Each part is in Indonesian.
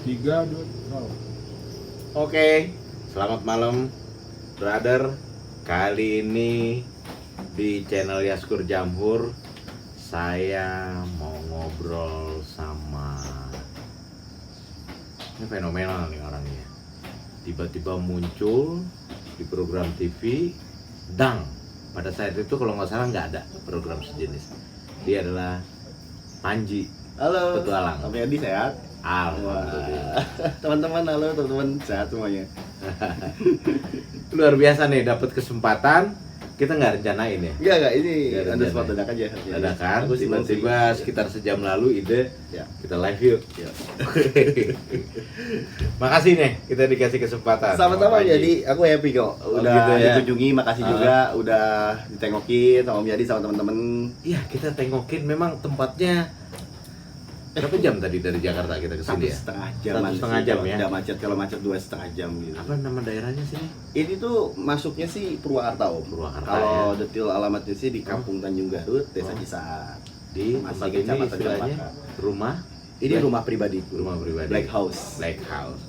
3, 2, 0. Oke, selamat malam, brother. Kali ini di channel Yaskur Jamhur, saya mau ngobrol sama ini fenomenal nih orangnya. Tiba-tiba muncul di program TV, dang. Pada saat itu kalau nggak salah nggak ada program sejenis. Dia adalah Panji Halo, Petualang. Om Yadi sehat? Alhamdulillah. Teman-teman, halo teman-teman, sehat semuanya. Luar biasa nih, dapat kesempatan. Kita nggak rencanain ya. Enggak, ini Nggak ada ada spot rencana. dadak aja. Dadakan, Aku senang sih. tiba-tiba sekitar sejam lalu ide Ya. kita live yuk. Ya. Makasih nih kita dikasih kesempatan. Sama-sama Om Om Panji. Yadi, aku happy kok. Udah gitu ya. dikunjungi, makasih juga udah ditengokin sama Om Yadi sama teman-teman. Iya, kita tengokin memang tempatnya. Berapa jam tadi dari Jakarta kita ke sini ya? 1,5 jam. 1,5 jam ya? Tidak macet, kalau macet 2,5 jam gitu. Apa nama daerahnya sini? Ini tuh masuknya sih Purwakarta, Om. Purwakarta, Kalau ya. detail alamatnya sih di Kampung Tanjung Garut, Desa Oh. Cisaat. Di Masih tempat ini Kecamatan istilahnya Cempaka. rumah Ini rumah pribadi. Rumah pribadi. Black House. Black House.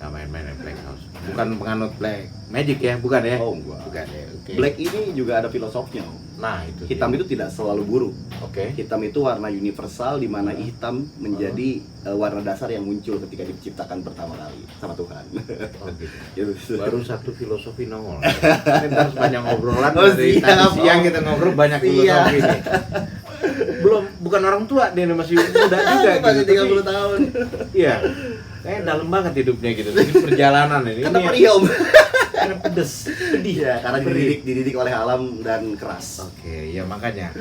Nggak main-main ya, Black House. Bukan penganut Black Magic ya, bukan ya? Oh, enggak. Bukan ya. Oke. Black ini juga ada filosofnya, Om. Nah, itu. Hitam itu tidak selalu buruk. Oke. Hitam itu warna universal di mana hitam menjadi warna dasar yang muncul ketika diciptakan pertama kali sama Tuhan. Oh, gitu. Gitu. Baru satu filosofi nongol. Kita harus banyak ngobrolan Oh, dari siap, tadi siang Om. kita ngobrol banyak Siap. filosofi nih. Bukan orang tua dia masih muda juga Masih gitu. 30 Tapi, tahun. iya. Kayak dalam banget hidupnya gitu. Ini perjalanan ini. Kata Ini perih, Om. karena pedes, pedih. Iya, karena Perih. dididik oleh alam dan keras. Oke, ya makanya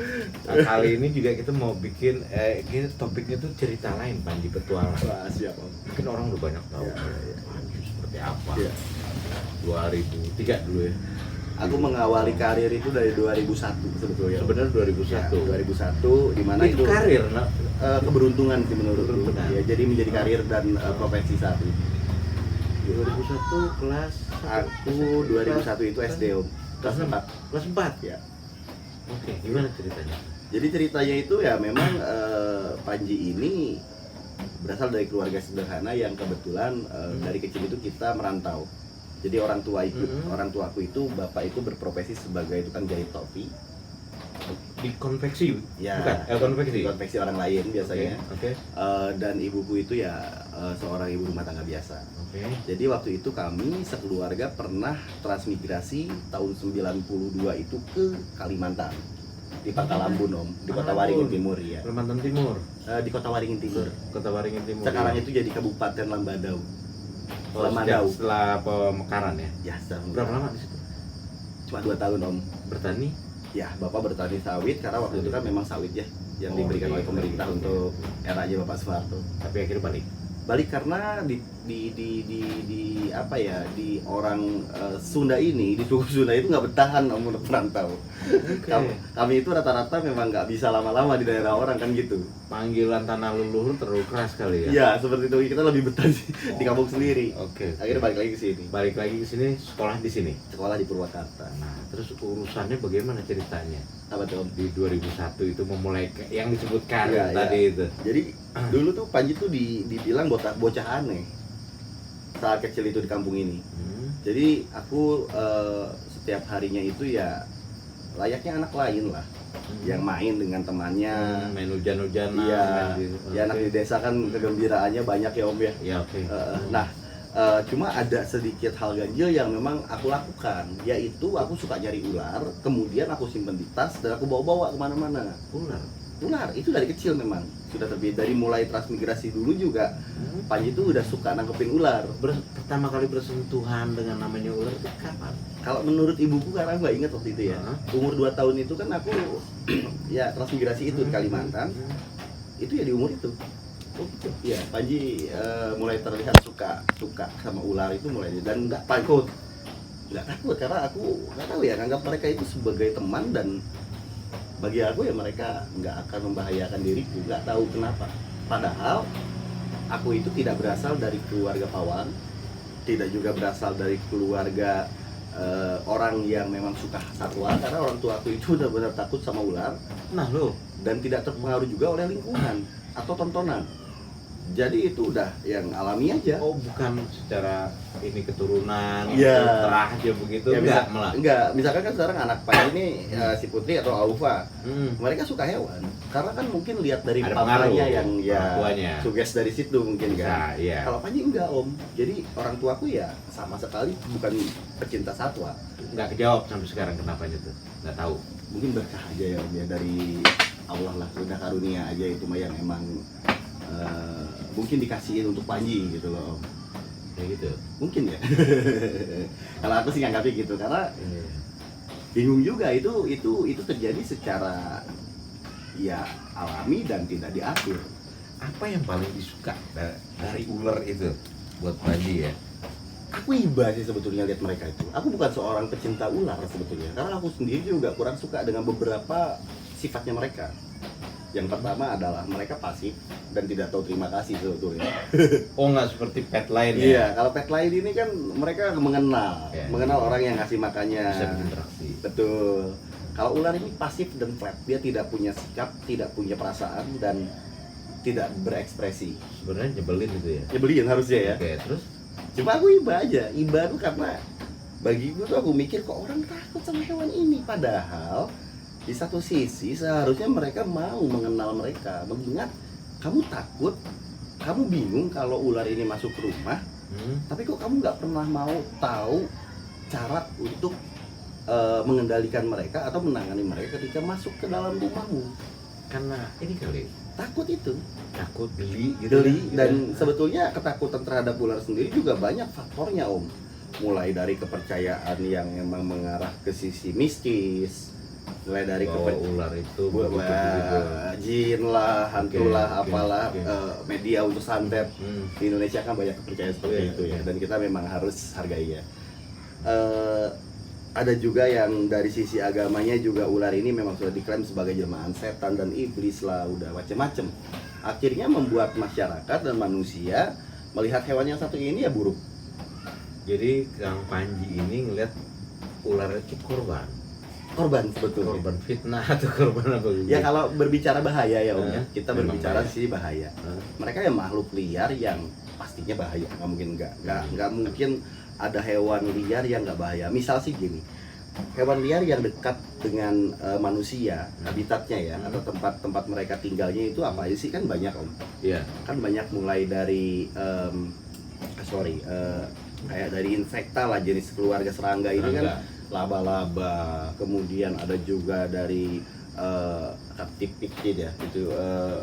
kali ini juga kita mau bikin ini topiknya tuh cerita lain Panji Petualang. Wah, siap, Om. Mungkin orang udah banyak tahu Iya, iya. Panji seperti apa. Iya. 2003 dulu ya. Aku mengawali karir itu dari 2001 sebetulnya. Sebenarnya 2001. Ya, 2001 di mana itu itu karir, nah. keberuntungan sih menurutku. Keberuntungan. Ya, jadi menjadi karir dan profesi saat ini. 2001 kelas Aku 2001 itu SD, Om. Kelas 4. Kelas 4. Ya. Oke, gimana ceritanya? Jadi ceritanya itu ya memang Panji ini berasal dari keluarga sederhana yang kebetulan dari kecil itu kita merantau. Jadi orang tuaku itu bapak itu berprofesi sebagai tukang jahit topi. Di konveksi? Ya, Bukan, konveksi. konveksi orang lain biasanya. Oke. Dan ibuku itu ya seorang ibu rumah tangga biasa. Oke. Jadi waktu itu kami sekeluarga pernah transmigrasi tahun 92 itu ke Kalimantan. Di Pangkalambun, Om, di Kota Waringin Timur ya. Kalimantan Timur. Di Kota Waringin Timur. Kota Waringin Timur. Sekarang itu jadi Kabupaten Lambadau. Lamandau. Setelah pemekaran ya. Ya, sekarang Berapa lama di situ? Cuma 2 tahun, Om. Bertani? Ya, Bapak bertani sawit karena waktu itu kan memang sawit ya yang Oh, diberikan iya. oleh pemerintah untuk eranya Bapak Soeharto. Tapi akhirnya balik. Balik karena di apa ya, di orang Sunda ini, di suku Sunda itu nggak bertahan, Om, untuk merantau. Oke. Kami itu rata-rata memang nggak bisa lama-lama di daerah orang kan gitu. Panggilan tanah leluhur terlalu keras kali ya. Iya, seperti itu, kita lebih betah di kampung sendiri. Oke. Akhirnya balik lagi ke sini. Balik lagi ke sini, sekolah di sini. Sekolah di Purwakarta. Nah, terus urusannya bagaimana ceritanya? Apa tuh, Om? Di 2001 itu memulai yang disebut karir Iya, tadi iya. itu. Jadi dulu tuh Panji tuh dibilang bocah aneh saat kecil itu di kampung ini. Jadi aku setiap harinya itu ya layaknya anak lain lah, yang main dengan temannya. Main hujan-hujanan. Iya, main gitu. ya anak di desa kan kegembiraannya banyak ya, Om ya. Ya, oke. Nah, cuma ada sedikit hal ganjil yang memang aku lakukan, yaitu aku suka nyari ular, kemudian aku simpen di tas dan aku bawa-bawa kemana-mana. Ular itu dari kecil memang sudah terbiasa, dari mulai transmigrasi dulu juga. Panji itu udah suka nangkepin ular. Pertama kali bersentuhan dengan namanya ular itu kapan? Kalau menurut ibuku, karena aku nggak ingat waktu itu ya, umur 2 tahun itu kan aku ya transmigrasi itu di Kalimantan, itu ya di umur itu. Oh, gitu. Ya, Panji mulai terlihat suka sama ular itu mulai, dan nggak takut karena aku nggak tahu ya, nganggap mereka itu sebagai teman, dan bagi aku ya mereka nggak akan membahayakan diriku, nggak tahu kenapa. Padahal aku itu tidak berasal dari keluarga pawang, tidak juga berasal dari keluarga orang yang memang suka satwa, karena orang tua aku itu udah benar takut sama ular. Nah lo, Dan tidak terpengaruh juga oleh lingkungan atau tontonan. Jadi itu udah yang alami aja. Oh, bukan secara ini keturunan, Iya. terah aja begitu, Ya, enggak malah. enggak, misalkan kan sekarang anak Pak ini si Putri atau Aufa, Hmm. mereka suka hewan karena kan mungkin lihat dari Ada papanya pengaruh, yang ya orang tuanya. suges dari situ mungkin kan. Bisa, iya. Kalau Panji enggak Om, jadi orang tuaku ya sama sekali bukan pecinta satwa. Nggak kejawab sampai sekarang kenapa itu, nggak tahu. Mungkin berkah aja ya Om ya, dari Allah lah, udah karunia aja itu mah yang emang mungkin dikasihin untuk Panji gitu loh Om. Kayak gitu. Mungkin ya. Kalau aku sih nganggapnya gitu karena bingung juga itu terjadi secara ya alami dan tidak diatur. Apa yang paling disuka dari ular itu buat Panji ya? Aku iba sih sebetulnya lihat mereka itu. Aku bukan seorang pecinta ular sebetulnya karena aku sendiri juga kurang suka dengan beberapa sifatnya mereka. Yang pertama adalah mereka pasif dan tidak tahu terima kasih sebetulnya. Oh, nggak seperti pet lain ya? Iya, kalau pet lain ini kan mereka mengenal, Ya, mengenal orang yang ngasih makannya. Bisa berinteraksi. Betul. Kalau ular ini pasif dan flat, dia tidak punya sikap, tidak punya perasaan dan tidak berekspresi. Sebenarnya nyebelin itu ya. Nyebelin harusnya ya. Oke, terus? Cuma aku iba aja. Iba tuh karena bagiku tuh aku mikir kok orang takut sama hewan ini, padahal di satu sisi seharusnya mereka mau mengenal mereka, mengingat kamu takut, kamu bingung kalau ular ini masuk ke rumah, tapi kok kamu nggak pernah mau tahu cara untuk mengendalikan mereka atau menangani mereka ketika masuk ke dalam rumahmu. Karena ini kali, Takut itu, takut geli gitu. geli, kan? dan sebetulnya ketakutan terhadap ular sendiri juga banyak faktornya Om. Mulai dari kepercayaan yang emang mengarah ke sisi mistis, mulai dari ular itu begitu. jin lah, hantu lah, Oke, apalah, oke. media untuk santet. Hmm. Di Indonesia kan banyak kepercayaan seperti Iya, itu ya, iya. dan kita memang harus hargai ya. Ada juga yang dari sisi agamanya juga ular ini memang sudah diklaim sebagai jelmaan setan dan iblis lah, udah macem-macem. Akhirnya membuat masyarakat dan manusia melihat hewan yang satu ini ya buruk. Jadi Kang Panji ini ngeliat ular itu korban Sebetulnya. korban fitnah atau korban apa gitu? Ya kalau berbicara bahaya ya Om ya, kita Memang berbicara bahaya. sih bahaya. Hah? Mereka ya makhluk liar yang pastinya bahaya, nggak mungkin nggak mungkin ada hewan liar yang nggak bahaya. Misal sih gini, hewan liar yang dekat dengan manusia, habitatnya ya, atau tempat-tempat mereka tinggalnya itu apa aja sih, kan banyak Om. Iya. Kan banyak mulai dari kayak dari insekta lah, jenis keluarga serangga ini kan, laba-laba, kemudian ada juga dari tipik ya itu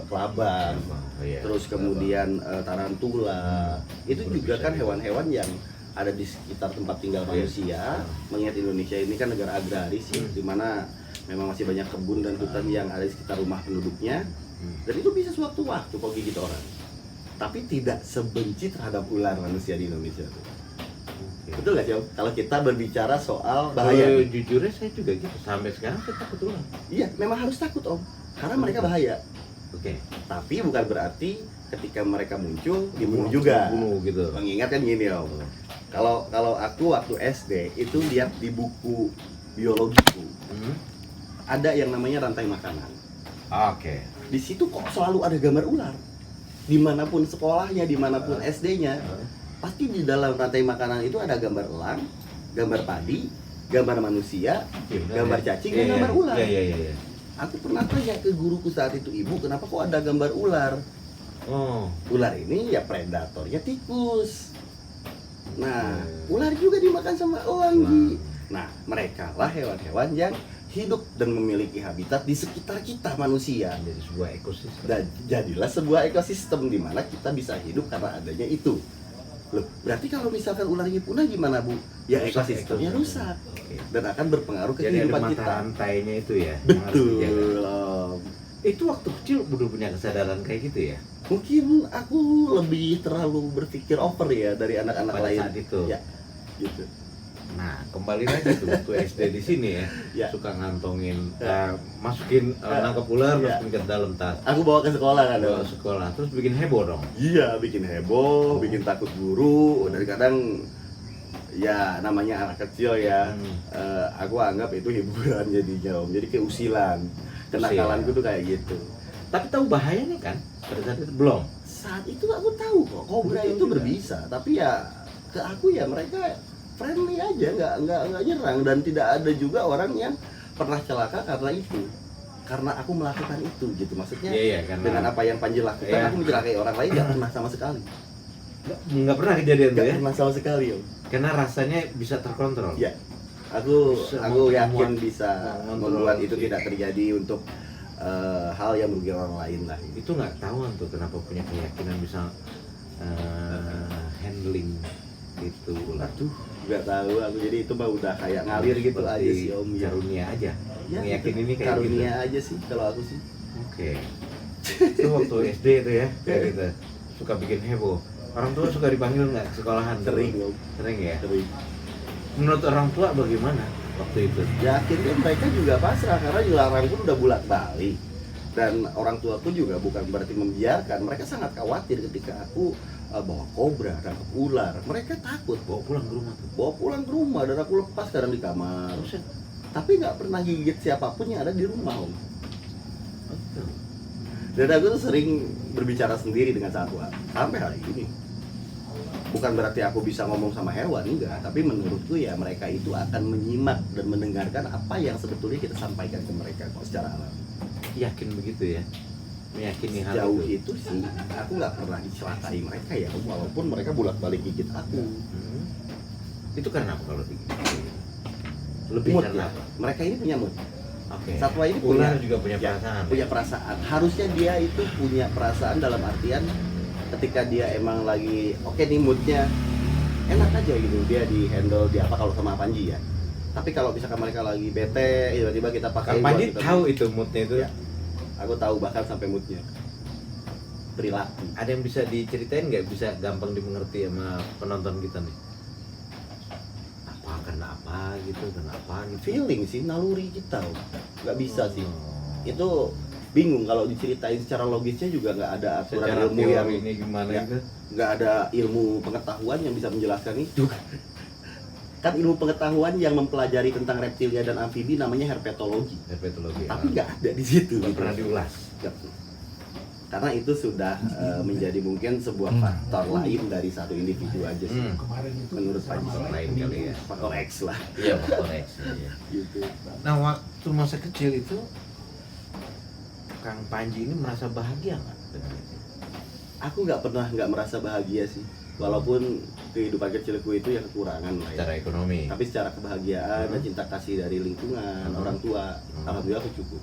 kelaban, Iya. terus kemudian tarantula. Itu juga kan hewan-hewan yang ada di sekitar tempat tinggal manusia. Mengingat Indonesia ini kan negara agraris ya, di mana memang masih banyak kebun dan hutan yang ada di sekitar rumah penduduknya, dan itu bisa sewaktu-waktu kok gigit orang. Tapi tidak sebenci terhadap ular manusia di Indonesia tuh. Betul nggak sih Om? Kalau kita berbicara soal bahaya, Jujurnya saya juga gitu. Sampai sekarang saya takut ular. iya memang harus takut Om, karena mereka bahaya. Oke. Tapi bukan berarti ketika mereka muncul dibunuh juga. Bunuh gitu. Mengingat kan gini Om, kalau aku waktu SD itu lihat di buku biologiku ada yang namanya rantai makanan. Oke. Di situ kok selalu ada gambar ular. Dimanapun sekolahnya, dimanapun SD-nya, pasti di dalam rantai makanan itu ada gambar elang, gambar padi, gambar manusia, gambar cacing, dan gambar ular. Iya. Aku pernah tanya ke guruku saat itu, ibu kenapa kok ada gambar ular? Oh. Ular ini ya predatornya tikus. Nah, ular juga dimakan sama elang. Gi. Nah, mereka lah hewan-hewan yang hidup dan memiliki habitat di sekitar kita manusia. Jadi sebuah ekosistem. Dan jadilah sebuah ekosistem di mana kita bisa hidup karena adanya itu. Loh, berarti kalau misalkan ular ini punah gimana Bu? Ya Rusak ekosistemnya ekosistem. rusak Oke. dan akan berpengaruh ke Jadi ada kehidupan mata kita. rantainya itu ya. yang harus dijaga. Betul. Om. Itu waktu kecil udah punya kesadaran kayak gitu ya? Mungkin aku lebih terlalu berpikir over ya dari anak-anak Pada lain. saat itu. Ya, gitu. Nah, kembali lagi tuh waktu SD di sini ya, Ya. suka ngantongin, Ya. masukin nangkep ular, Ya. masukin ke dalam tas, Aku bawa ke sekolah kan. bawa Om. sekolah, terus bikin heboh dong. Iya, bikin heboh, bikin takut guru, dan kadang ya namanya anak kecil ya. Aku anggap itu hiburan jadinya Om. Jadi kayak usilan. Kenakalanku tuh kayak gitu. Tapi tahu bahayanya kan? Pada saat itu belum. saat itu aku tahu kok kobra itu berbisa, tapi ya ke aku ya mereka friendly aja, nggak nyerang, dan tidak ada juga orang yang pernah celaka karena itu, karena aku melakukan itu gitu, maksudnya karena dengan apa yang Panji lakukan aku mencelakai orang lain nggak pernah sama sekali, nggak pernah kejadian tuh nggak ya, pernah sama sekali Om. karena rasanya bisa terkontrol. Ya, aku yakin membuat- bisa membuat itu tidak terjadi untuk hal yang merugikan orang lain lah. Itu nggak tahuan tuh kenapa punya keyakinan bisa handling itu ular. Aduh, nggak tahu aku, jadi itu mah udah kayak ngalir gitu Seperti aja sih Om. Ya, karunia aja. ya Ngeyakin itu ini kayak karunia aja sih kalau aku sih. Oke. Itu waktu SD itu ya, kayak gitu. Suka bikin heboh. Orang tua suka dipanggil nggak ke sekolahan? Sering Om, Sering ya. sering. Menurut orang tua bagaimana waktu itu? Ya akhirnya mereka juga pasrah karena dilarang pun udah bolak-balik, dan orang tuaku juga bukan berarti membiarkan, mereka sangat khawatir ketika aku bawa kobra, nangkep ular, mereka takut Bawa pulang ke rumah tuh. bawa pulang ke rumah, dan aku lepas kadang di kamar, Terus ya? tapi nggak pernah gigit siapapun yang ada di rumah Om. Betul. Dan aku tuh sering berbicara sendiri dengan satwa sampai hari ini. Bukan berarti aku bisa ngomong sama hewan, enggak, tapi menurutku ya mereka itu akan menyimak dan mendengarkan apa yang sebetulnya kita sampaikan ke mereka kok secara alami. Yakin begitu ya? Meyakini hal Jauh itu. itu sih aku nggak pernah dicelakai mereka ya, walaupun mereka bolak-balik gigit aku. Itu karena apa kalau begitu? Lebih Mood karena ya. apa? Mereka ini punya mood. Oke. Satwa ini Ular punya juga punya ya, perasaan. punya perasaan. Harusnya dia itu punya perasaan dalam artian ketika dia emang lagi oke nih moodnya enak aja gitu, dia di handle di apa kalau sama Panji ya. Tapi kalau misalkan mereka lagi bete, tiba-tiba kita pakai Kang Panji buat kita- tahu itu moodnya itu. Ya. Aku tahu bahkan sampai moodnya, perilaku. Ada yang bisa diceritain nggak, bisa gampang dimengerti sama penonton kita nih? Apa karena apa gitu, kenapa gitu? Feeling sih, naluri kita, nggak bisa sih. Oh. Itu bingung kalau diceritain secara logisnya juga nggak ada aturan Secara ilmu yang teori ini gimana Ya. itu? nggak ada ilmu pengetahuan yang bisa menjelaskan itu. Kan ilmu pengetahuan yang mempelajari tentang reptilia dan amfibi namanya herpetologi, Herpetologi. tapi nggak ada di situ. nggak gitu. pernah diulas. Nggak. Karena itu sudah menjadi mungkin sebuah faktor lain dari satu individu aja sih. Menurut Panji, Faktor lain kali ya. faktor X lah. Iya, faktor X. Iya. Gitu. Nah, waktu masa kecil itu Kang Panji ini merasa bahagia nggak dengan itu? Aku nggak merasa bahagia sih, walaupun kehidupan kecilku itu yang kekurangan lah ya. Secara ekonomi. Tapi secara kebahagiaan dan cinta kasih dari lingkungan, orang tua, alhamdulillah aku cukup.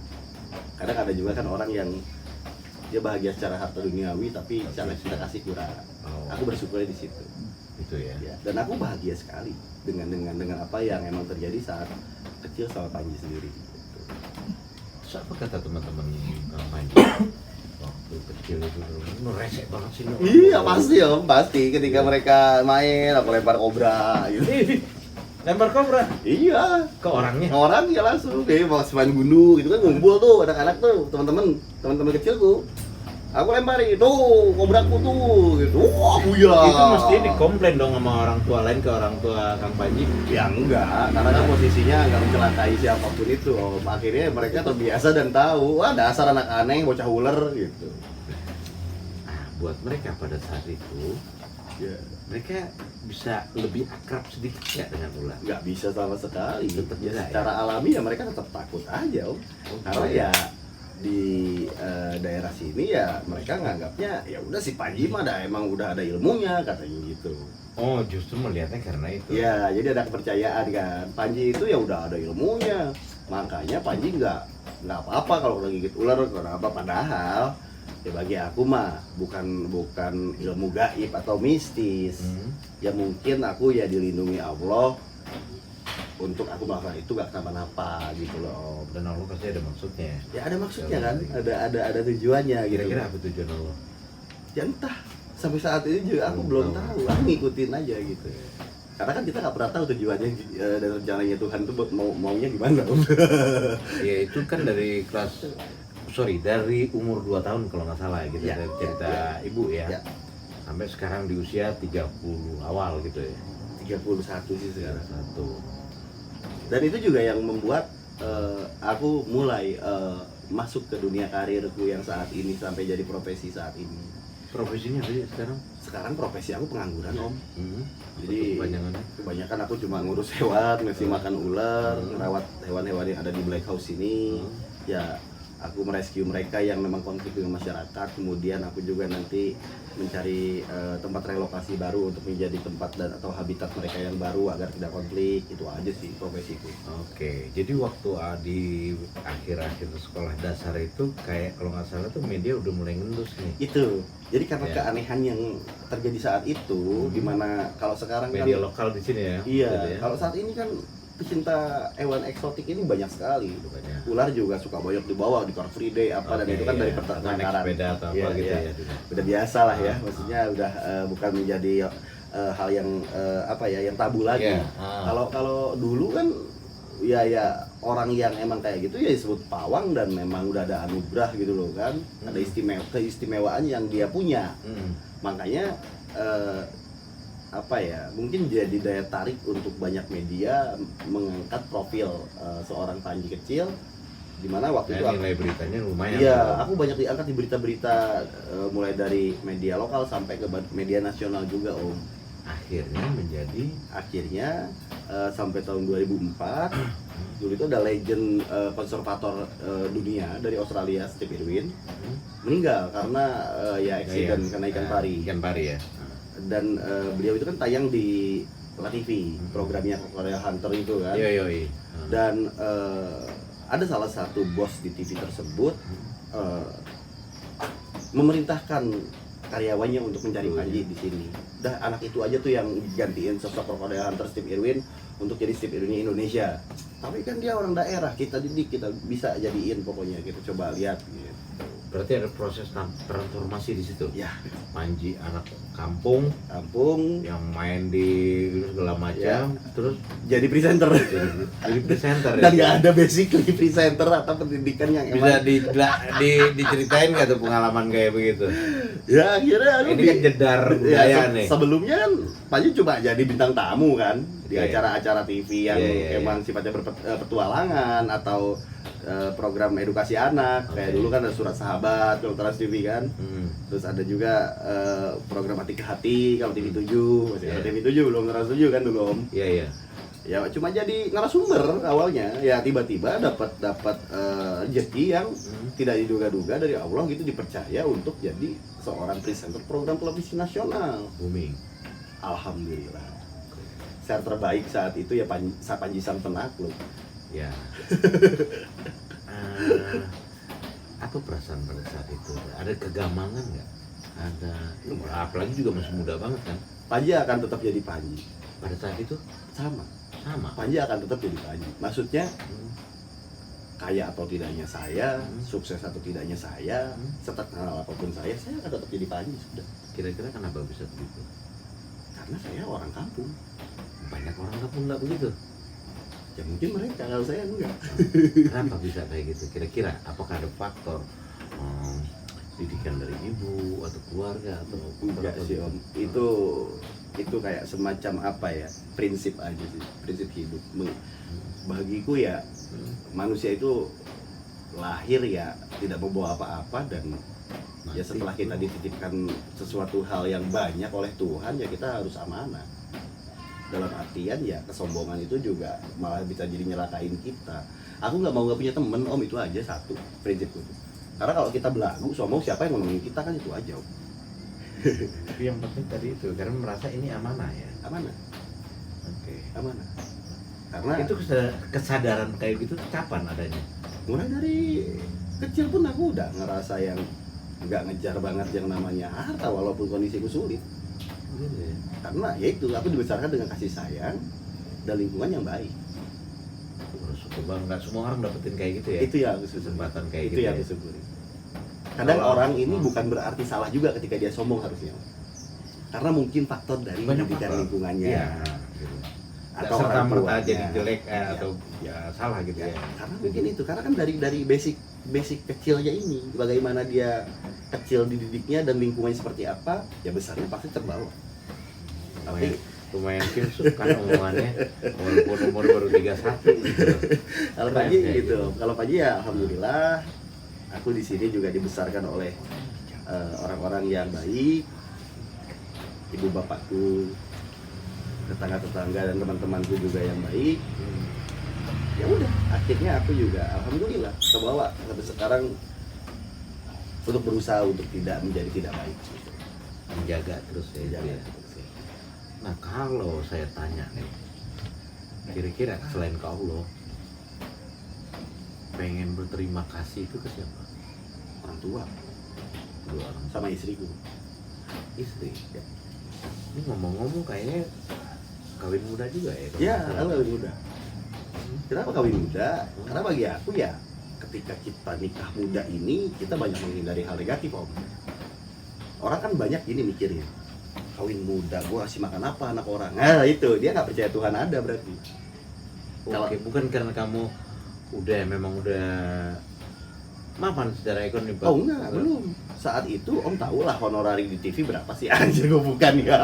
Kadang ada juga kan orang yang dia bahagia secara harta duniawi tapi secara cinta kasih kurang. Oh, Aku bersyukurnya di situ. itu ya. Ya, dan aku bahagia sekali dengan apa yang emang terjadi saat kecil sama Panji sendiri. Gitu. Terus apa kata teman-teman Kang Panji waktu kecil itu? Lu resek banget sih lu. Iya pasti Om, pasti ketika mereka main aku lempar kobra gitu. Lempar kobra Iya, ke orangnya. orang ya langsung deh mau main gundu gitu kan, ngumpul tuh anak-anak tuh, teman-teman kecilku. Aku lemparin tuh kobraku tuh gitu. Wah, buya. Itu mesti dikomplain dong sama orang tua lain ke orang tua Kang Panji. Ya enggak, karena kan posisinya enggak mencelakai siapapun itu Om. Akhirnya mereka terbiasa dan tahu, wah dasar anak aneh bocah ular gitu. Nah, buat mereka pada saat itu, Ya, mereka bisa lebih akrab sedikit nggak dengan ular? nggak bisa sama sekali. Tetap Ya, enggak, secara alami ya mereka tetap takut aja Om. Karena ya di daerah sini ya mereka nganggapnya ya udah si Panji mah emang udah ada ilmunya katanya gitu. Oh, justru melihatnya karena itu. Ya, jadi ada kepercayaan kan. Panji itu ya udah ada ilmunya. Makanya Panji nggak apa-apa kalau udah gigit ular, kenapa? Padahal ya bagi aku mah bukan ilmu gaib atau mistis. Ya mungkin aku ya dilindungi Allah untuk aku melakukan itu gak kenapa-napa gitu loh. Dan Allah pasti ada maksudnya. Ya ada maksudnya kan, ada tujuannya gitu. Kira-kira apa tujuan Allah? Ya entah, sampai saat ini juga aku belum tahu. Aku ngikutin aja gitu. Karena kan kita nggak pernah tahu tujuannya dan rencananya Tuhan tuh maunya gimana. Ya itu kan dari dari umur 2 tahun kalau nggak salah gitu, Ya, dari cerita ibu ya. Ya. Sampai sekarang di usia 30 awal gitu ya. 31 sih sekarang. Satu. Dan itu juga yang membuat aku mulai masuk ke dunia karirku yang saat ini sampai jadi profesi saat ini. profesinya apa sih sekarang? Sekarang profesi aku pengangguran om. Jadi kebanyakan kebanyakan aku cuma ngurus hewan, ngasih makan ular, Hmm. merawat hewan-hewan yang ada di Black House ini. Ya aku merescue mereka yang memang konflik dengan masyarakat. Kemudian aku juga nanti mencari tempat relokasi baru untuk menjadi tempat dan atau habitat mereka yang baru agar tidak konflik. Itu aja sih profesiku. Oke, jadi waktu di akhir-akhir sekolah dasar itu kayak kalau nggak salah tuh media udah mulai ngendus nih. Itu. Jadi karena Ya. keanehan yang terjadi saat itu, dimana kalau sekarang Media kan lokal di sini ya. iya, gitu ya. kalau saat ini kan pecinta hewan eksotik ini banyak sekali. Banyak. Ular juga suka banyak dibawa di Car Free Day apa dan Oke, itu kan dari iya. Atau naik pertengkaran. sepeda atau apa Iya, gitu iya. ya. Udah biasa lah ya, Ah. maksudnya udah bukan menjadi hal yang apa ya, yang tabu lagi. Iya. Ah. Kalau dulu kan ya orang yang emang kayak gitu ya disebut pawang dan memang udah ada anugerah gitu loh kan. Ada keistimewaan yang dia punya. Makanya apa ya, mungkin jadi daya tarik untuk banyak media mengangkat profil seorang Panji kecil, dimana waktu itu Dan nilai beritanya lumayan. iya, aku banyak diangkat di berita-berita mulai dari media lokal sampai ke media nasional juga om. Akhirnya menjadi Akhirnya sampai tahun 2004 dulu itu ada legend konservator dunia dari Australia, Steve Irwin, meninggal karena ya accident karena ikan pari. Ikan pari ya. Dan beliau itu kan tayang di La TV, programnya Korea Hunter itu kan. Iya. Dan ada salah satu bos di TV tersebut memerintahkan karyawannya untuk mencari Panji di sini. Udah anak itu aja tuh yang gantiin sosok Korea Hunter Steve Irwin untuk jadi Steve Irwin Indonesia. Tapi kan dia orang daerah, kita didik, kita bisa jadiin pokoknya, kita coba lihat gitu. Berarti ada proses transformasi di situ. Ya, Panji anak kampung kampung yang main di segala macam, terus jadi presenter. jadi presenter Dan ya. nggak ada basically presenter atau pendidikan yang Bisa emang diceritain nggak tuh pengalaman kayak begitu? ya akhirnya aku Ini kan jedar budaya nih. Sebelumnya kan Panji cuma jadi bintang tamu kan di Oke. acara-acara TV yang Iya. emang sifatnya petualangan atau program edukasi anak. Kayak Oke. dulu kan ada Surat Sahabat kalau Trans TV kan. Terus ada juga program Hati ke Hati kalau TV 7, masih ada Iya. TV 7 belum Trans 7 kan dulu Om. Iya. Ya cuma jadi narasumber awalnya. Ya tiba-tiba dapat rezeki yang tidak diduga-duga dari Allah gitu, dipercaya untuk jadi seorang presenter program televisi nasional. Booming. Alhamdulillah. Share terbaik saat itu ya Panji Sang Penakluk. Ya. Apa perasaan pada saat itu? Ada kegamangan nggak? Ada. Apalagi juga masih muda banget kan? Panji akan tetap jadi Panji. Pada saat itu Sama. Panji akan tetap jadi Panji. Maksudnya kaya atau tidaknya saya, sukses atau tidaknya saya, seterkenal apapun saya akan tetap jadi Panji sudah. Kira-kira kenapa bisa begitu? Karena saya orang kampung. Banyak orang kampung nggak begitu. Ya mungkin mereka, kalau saya enggak. Kenapa bisa kayak gitu? Kira-kira apakah ada faktor didikan dari ibu atau keluarga atau Enggak sih Om. Itu kayak semacam apa ya? Prinsip aja sih, prinsip hidup. Bagiku ya manusia itu lahir ya tidak membawa apa-apa dan ya setelah kita dititipkan sesuatu hal yang banyak oleh Tuhan ya kita harus amanah. Dalam artian ya kesombongan itu juga malah bisa jadi nyelakain kita. Aku nggak punya temen Om, itu aja satu prinsipku. Karena kalau kita belagu sombong, siapa yang ngomongin kita kan itu aja Om. Tapi yang penting tadi itu karena merasa ini amanah ya. Amanah, Oke. amanah. Karena Itu kesadaran kayak gitu kapan adanya? mulai dari kecil pun aku udah ngerasa yang nggak ngejar banget yang namanya harta walaupun kondisiku sulit. Gitu ya. Karena ya itu aku dibesarkan dengan kasih sayang dan lingkungan yang baik. Syukur banget, nggak semua orang dapetin kayak gitu ya. Itu yang aku syukuri. Kesempatan kayak Itu gitu yang ya. aku syukuri. Kadang Kalau- orang ini bukan berarti salah juga ketika dia sombong harusnya. Karena mungkin faktor dari Banyak pendidikan faktor. lingkungannya Iya. Gitu. atau serta orang merta tuanya. jadi jelek Iya. atau ya salah gitu ya. Karena mungkin itu, karena kan dari basic kecilnya ini, bagaimana dia kecil dididiknya dan lingkungannya seperti apa, ya besarnya pasti terbawa. Tapi Lumayan filsuf kan omongannya walaupun umur baru 31 gitu. kalau Keren Panji kayak gitu, kalau Panji ya alhamdulillah aku di sini juga dibesarkan oleh orang-orang yang baik, ibu bapakku, tetangga-tetangga dan teman-temanku juga yang baik. Ya udah, akhirnya aku juga alhamdulillah kebawa sampai sekarang untuk berusaha untuk tidak menjadi tidak baik gitu. Menjaga terus ya. Menjaga Ya. terus ya. Nah kalau saya tanya nih, kira-kira selain ke Allah, pengen berterima kasih itu ke siapa? Orang tua Dua orang sama istriku. istri. Ya. Ini ngomong-ngomong kayaknya kawin muda juga ya? kalau Ya, nggak salah. aku kawin muda. Kenapa kawin muda? Karena bagi aku ya, ketika kita nikah muda ini, kita banyak menghindari hal negatif, Om. Orang kan banyak gini mikirnya, kawin muda, gua kasih makan apa anak orang? Nah itu, dia nggak percaya Tuhan ada berarti. Oke, bukan karena kamu memang udah mapan secara ekonomi Pak? Oh enggak, belum. Saat itu Om tahu lah honorari di TV berapa sih? Anjir, gua bukan ya.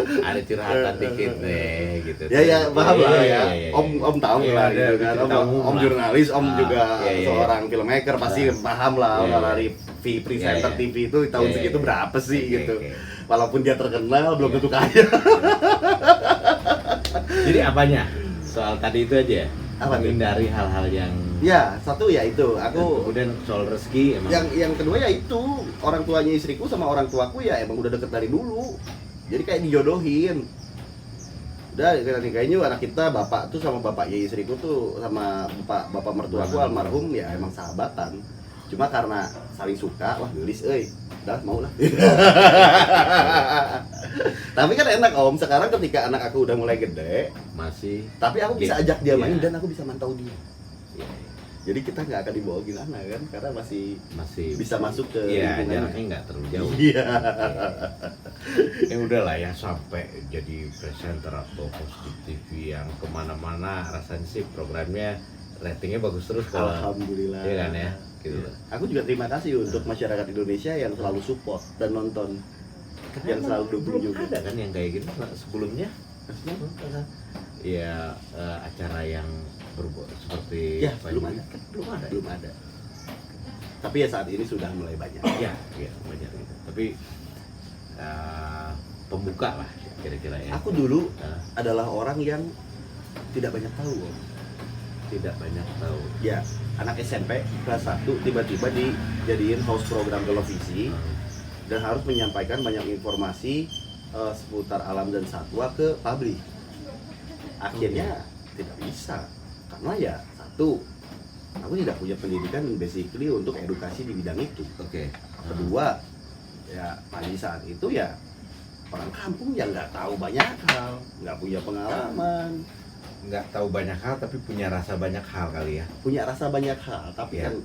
Ada curhatan dikit nih gitu. Ya paham lah ya. Iya. Om tahu Iya, lah ada gitu kan. cerita umum Om lah. jurnalis, Om Ah, juga iya. seorang filmmaker pasti paham lah Iya, honorari fee presenter Iya. TV itu tahun Iya, segitu iya. berapa sih Oke, gitu. oke. Walaupun dia terkenal belum Iya. tentu kaya. Jadi apanya? Soal tadi itu aja ya? Apa tuh? Menghindari hal-hal yang Ya, satu ya itu. dan Aku kemudian soal rezeki emang yang kedua ya itu orang tuanya istriku sama orang tuaku ya emang udah deket dari dulu. Jadi kayak dijodohin. Udah kita nikahin yuk anak kita, bapak tuh sama bapaknya istriku tuh sama bapak mertuaku almarhum ya emang sahabatan. Cuma karena saling suka, wah gelis udah mau lah. Tapi kan enak Om, sekarang ketika anak aku udah mulai gede, masih tapi aku bisa ajak dia main Iya. dan aku bisa mantau dia. ya, Jadi kita nggak akan dibawa gimana kan, karena masih masih bisa masuk ke Iya, lingkungannya. jaraknya nggak terlalu jauh. Iya. Ya udahlah ya sampai jadi presenter atau host di TV yang kemana-mana rasanya sih programnya ratingnya bagus terus kalau Alhamdulillah. iya kan ya gitu loh. Aku juga terima kasih untuk masyarakat Indonesia yang selalu support dan nonton. Karena Yang emang selalu dukung belum juga. ada kan yang kayak gitu sebelumnya Maksudnya? ya acara yang berbuat seperti Ya, apa belum ini ada. kan belum ada Belum ada. Tapi ya saat ini sudah mulai banyak. ya banyak gitu tapi pembuka lah kira-kira ya. Aku dulu Nah, adalah orang yang tidak banyak tahu. Om. tidak banyak tahu. Ya, anak SMP kelas 1 tiba-tiba dijadiin host program televisi dan harus menyampaikan banyak informasi seputar alam dan satwa ke publik. Akhirnya tidak bisa karena ya satu, aku tidak punya pendidikan basically untuk edukasi di bidang itu. Oke. Kedua, ya pagi saat itu ya orang kampung yang nggak tahu banyak hal, nggak punya pengalaman, Nggak tahu banyak hal tapi punya rasa banyak hal kali ya. punya rasa banyak hal, tapi Ya. kan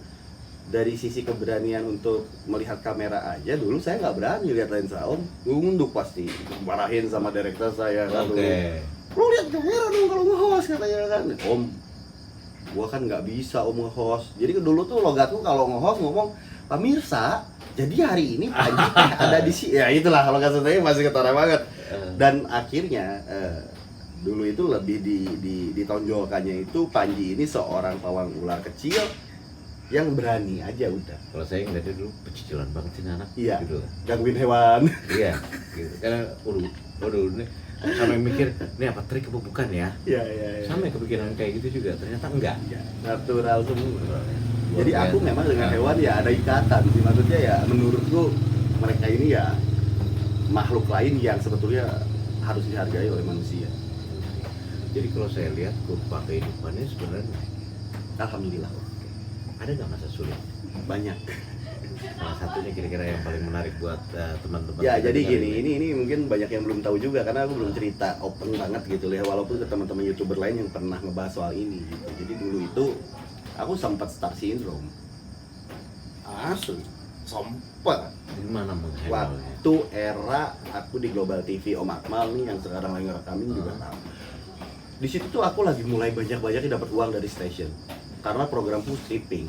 dari sisi keberanian untuk melihat kamera aja dulu saya nggak berani lihat lensa Om, nunduk pasti marahin sama direktur saya kan dulu. Lu lihat kamera dong kalau nge-host katanya kan. Om, gua kan nggak bisa Om nge-host. Jadi dulu tuh logatku kalau nge-host ngomong, "Pemirsa, jadi hari ini Panji ada di sini." Ya itulah logat saya masih ketara banget. Dan akhirnya dulu itu lebih ditonjolkannya itu Panji ini seorang pawang ular kecil yang berani aja udah. Kalau saya ngeliatnya dulu pecicilan banget sih ini anak. Iya. Gitu. Gangguin hewan. Iya. Gitu. Karena waduh nih sampai mikir ini apa trik apa bukan ya? Iya, iya, iya. Sampai kepikiran kayak gitu juga ternyata enggak. Ya, natural semua. Luar Jadi aku biasa. memang dengan hewan ya ada ikatan sih, maksudnya ya menurutku mereka ini ya makhluk lain yang sebetulnya harus dihargai oleh manusia. Jadi kalau saya lihat kurva kehidupannya sebenarnya Alhamdulillah ada nggak masa sulit? banyak. Salah satunya kira-kira yang paling menarik buat teman-teman. Ya kita jadi dengar gini, ini mungkin banyak yang belum tahu juga karena aku belum cerita open banget gitu ya, walaupun ke teman-teman YouTuber lain yang pernah ngebahas soal ini gitu. Jadi dulu itu aku sempat star syndrome. Asli, sempat. Gimana menghandle? Waktu era aku di Global TV Om Akmal nih yang sekarang lagi ngerekamin juga tahu. Di situ tuh aku lagi mulai banyak-banyak dapat uang dari station karena programku stripping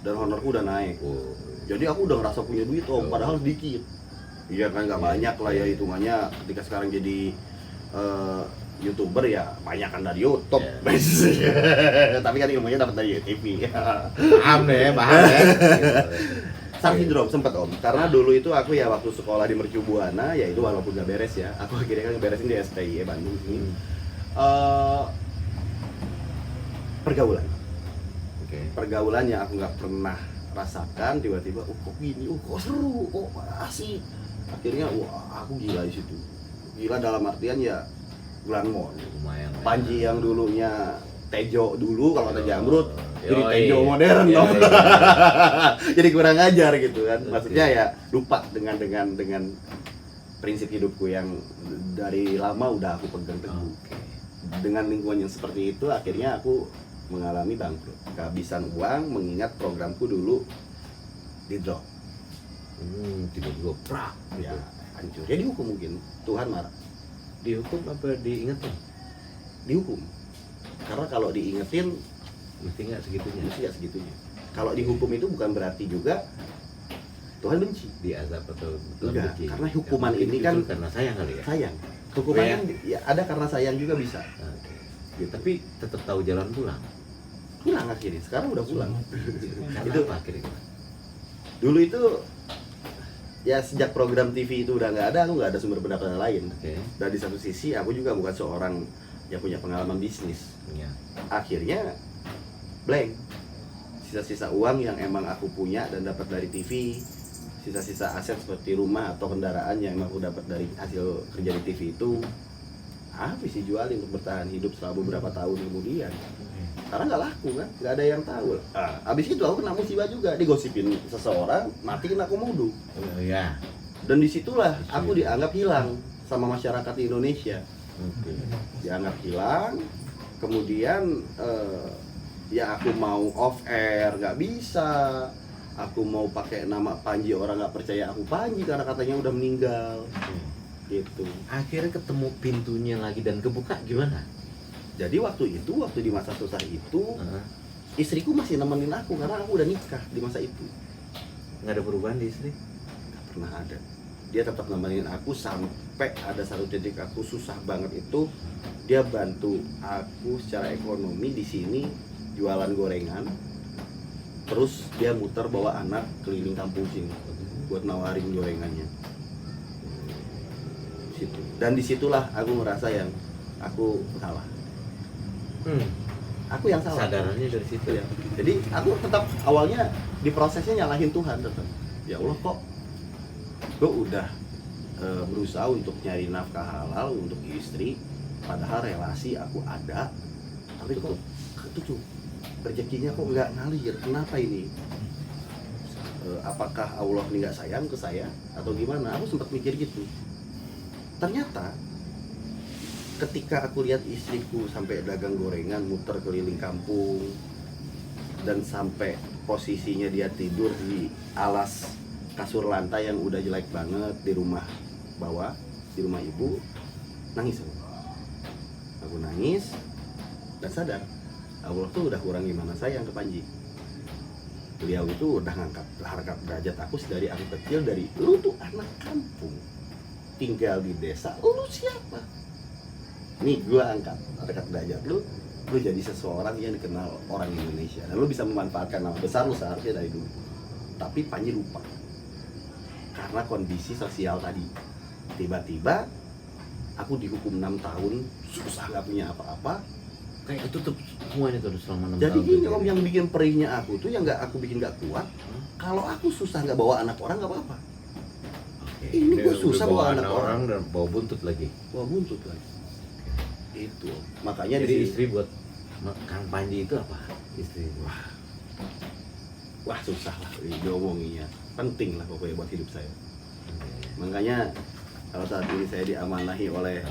dan honorku udah naik. Oh, Jadi aku udah ngerasa punya duit Om, padahal sedikit. Iya kan nggak Iya. banyak lah ya hitungannya ketika sekarang jadi YouTuber ya banyak kan dari YouTube. Tapi kan ilmunya dapat dari TV. paham deh, paham ya. Star syndrome sempat Om, karena dulu itu aku ya waktu sekolah di Mercu Buana, ya itu walaupun gak beres ya, aku akhirnya kan beresin di STI Bandung sini. Pergaulan, pergaulan yang aku nggak pernah rasakan, tiba-tiba, kok gini, kok seru, kok asik. Akhirnya, wah aku gila di situ. Gila dalam artian ya Grand Mall. Lumayan. Panji yang dulunya Tejo dulu, kalau ada Jamrut, jadi Yoi. Tejo modern dong. Yoi. Jadi kurang ajar gitu kan. Oke. Maksudnya ya lupa dengan prinsip hidupku yang dari lama udah aku pegang teguh. Oke. Dengan lingkungan yang seperti itu, akhirnya aku mengalami bangkrut, kehabisan uang, mengingat programku dulu di drop. Tiba-tiba prak Ya gitu. hancur. Ya dihukum mungkin, Tuhan marah. Dihukum apa diingetin? Dihukum. Karena kalau diingetin Mesti nggak segitunya. mesti nggak segitunya. Kalau dihukum itu bukan berarti juga Tuhan benci. Diazab atau Enggak, benci. karena hukuman Yang ini justru kan karena sayang kali ya. Sayang. Hukuman Ya. kan ya ada karena sayang juga bisa. Oke. Gitu. Tapi tetap tahu jalan pulang. Pulang akhirnya. Sekarang udah pulang. Karena Itu- apa akhirnya? Dulu itu ya sejak program TV itu udah nggak ada, aku nggak ada sumber pendapatan lain. Oke. Dan di satu sisi aku juga bukan seorang yang punya pengalaman bisnis. Ya. Akhirnya blank. Sisa-sisa uang yang emang aku punya dan dapat dari TV, sisa-sisa aset seperti rumah atau kendaraan yang emang aku dapat dari hasil kerja di TV itu habis dijualin untuk bertahan hidup selama beberapa tahun kemudian. Karena nggak laku kan, nggak ada yang tahu. Habis itu aku kena musibah juga, digosipin seseorang, matiin aku mudu. Oh, ya. Dan disitulah aku dianggap hilang sama masyarakat di Indonesia. Oke. Dianggap hilang, kemudian ya aku mau off air nggak bisa, aku mau pakai nama Panji, orang nggak percaya aku Panji karena katanya udah meninggal gitu. Akhirnya ketemu pintunya lagi dan kebuka gimana? Jadi waktu di masa susah itu istriku masih nemenin aku karena aku udah nikah di masa itu. Nggak ada perubahan di istri? Nggak pernah ada. Dia tetap nemenin aku sampai ada satu titik aku susah banget itu, dia bantu aku secara ekonomi di sini jualan gorengan. Terus dia muter bawa anak keliling kampung sini buat nawarin gorengannya. Situ. Dan disitulah aku ngerasa yang aku salah. Aku yang salah. Sadarannya dari situ Ya. Jadi aku tetap awalnya di prosesnya nyalahin Tuhan tetap. Ya Allah kok gue udah berusaha untuk nyari nafkah halal untuk istri, padahal relasi aku ada, tapi kok ketutup, rezekinya kok nggak ngalir. Kenapa ini? Apakah Allah ini nggak sayang ke saya atau gimana? Aku sempat mikir gitu. Ternyata ketika aku lihat istriku sampai dagang gorengan, muter keliling kampung, dan sampai posisinya dia tidur di alas kasur lantai yang udah jelek banget di rumah bawah, di rumah ibu, nangis aku nangis dan sadar Allah tuh udah kurang gimana sayang ke Panji. Beliau itu udah ngangkat harkat derajat aku dari aku kecil, dari lu tuh anak kampung tinggal di desa, lu siapa? Nih gua angkat harkat derajat lu jadi seseorang yang dikenal orang Indonesia dan lu bisa memanfaatkan nama besar lu seharusnya dari dulu. Tapi Panji lupa karena kondisi sosial tadi. Tiba-tiba aku dihukum 6 tahun, susah gak punya apa-apa. Kayak ketutup semuanya tuh selama 6 Jadi tahun. gini Om, yang bikin perihnya aku tuh yang nggak aku bikin nggak kuat. Kalau aku susah nggak bawa anak orang nggak apa-apa. Oke. Ini Dia gua susah udah bawa bawa anak orang dan bawa buntut lagi. Wah buntut lagi. Itu Om. Makanya Jadi di istri buat Kang Panji itu apa? Istri. wah susah lah diomonginya. Penting lah pokoknya buat hidup saya. Makanya kalau saat ini saya diamanahi oleh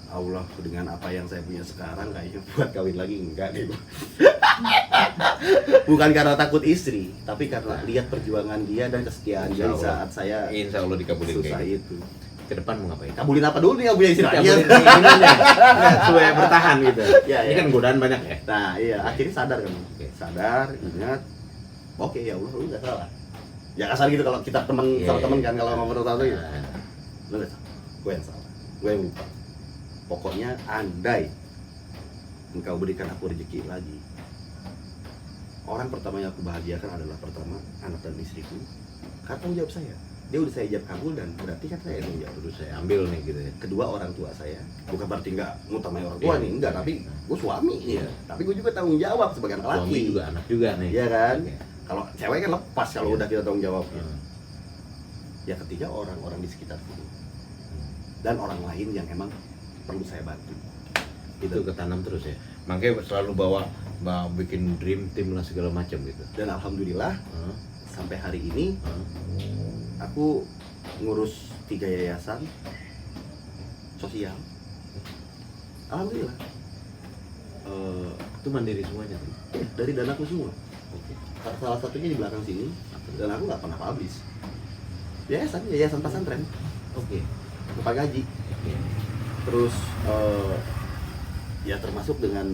Allah dengan apa yang saya punya sekarang, kayaknya buat kawin lagi enggak deh. Bukan karena takut istri, tapi karena lihat perjuangan dia dan kesetiaan dia di saat saya Insya Allah dikabulin susah kayak gitu. itu. Ke depan mau ngapain? Kabulin apa dulu nih yang punya istri? Dikabulin keinginannya. Nggak, supaya bertahan gitu. Ya, Ini ya. kan godaan banyak ya. Nah iya, akhirnya sadar kan. Oke. Sadar, ingat. Oke ya Allah, lu nggak salah. Ya kasar gitu kalau kita temen Iya, sama temen iya. kan, kalau ngobrol satu gitu. Nah, Lu nggak salah, gue yang salah, gue yang lupa. Pokoknya andai engkau berikan aku rezeki lagi, orang pertama yang aku bahagiakan adalah pertama anak dan istriku, karena tanggung jawab saya. Dia udah saya ijab kabul dan berarti kan saya tanggung jawab. Terus saya ambil nih gitu ya. Kedua orang tua saya, bukan berarti nggak ngutamai orang tua nih, enggak, tapi gue suami nih. Iya. Tapi gue juga tanggung jawab sebagai anak laki. Suami juga anak juga nih. Iya kan? Oke. Kalau cewek kan lepas kalau Iya. udah kita tanggung jawab. Hmm. Ya ketiga orang-orang di sekitar sini dan orang lain yang emang perlu saya bantu. Itu ketanam terus ya. Makanya selalu bawa bikin dream team lah segala macam gitu. Dan alhamdulillah Heeh. sampai hari ini aku ngurus 3 yayasan sosial. Alhamdulillah. Itu mandiri semuanya. Dari danaku semua. Oke. Salah satunya di belakang sini dan aku nggak pernah publish. Yayasan pesantren, Oke. lupa gaji. Oke. Terus ya termasuk dengan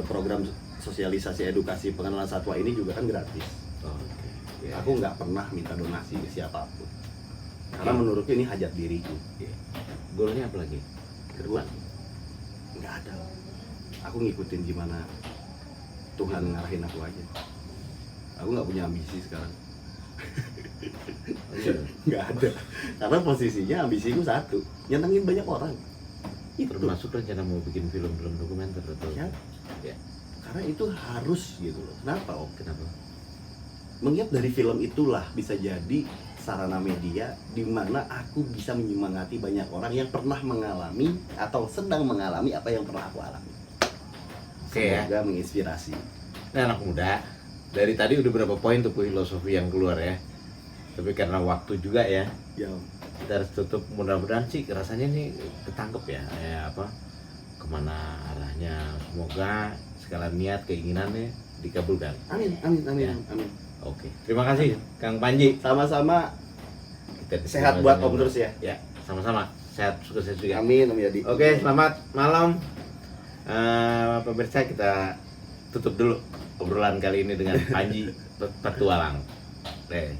program sosialisasi edukasi pengenalan satwa ini juga kan gratis. Oke. Ya, Aku nggak pernah minta donasi ke siapapun karena menurutku ini hajat diriku. ya. Goalnya apa lagi? Ke depan. Nggak ada. Aku ngikutin gimana Tuhan ngarahin aku aja. Aku nggak punya ambisi sekarang. Oh, iya. Nggak ada. Karena posisinya ambisiku satu, nyenengin banyak orang. Itu. Termasuk rencana mau bikin film-film dokumenter atau Ya. Ya. Karena itu harus gitu loh. Kenapa Om? Kenapa? Mengingat dari film itulah bisa jadi sarana media di mana aku bisa menyemangati banyak orang yang pernah mengalami atau sedang mengalami apa yang pernah aku alami. Oke ya. Semoga menginspirasi. Nah, anak muda, dari tadi udah berapa poin tuh filosofi yang keluar ya. Tapi karena waktu juga ya, Ya, kita harus tutup. Mudah-mudahan sih rasanya nih ketangkep ya, kemana arahnya. Semoga segala niat keinginannya dikabulkan. amin, amin, amin, Ya. amin. Oke, terima kasih Kang Panji. Sama-sama Kita sehat buat Om terus ya. Ya, sama-sama. Sehat, sukses juga. Amin, Om Yadi. Oke, selamat malam. Pemirsa, kita tutup dulu obrolan kali ini dengan Panji Petualang. Oke.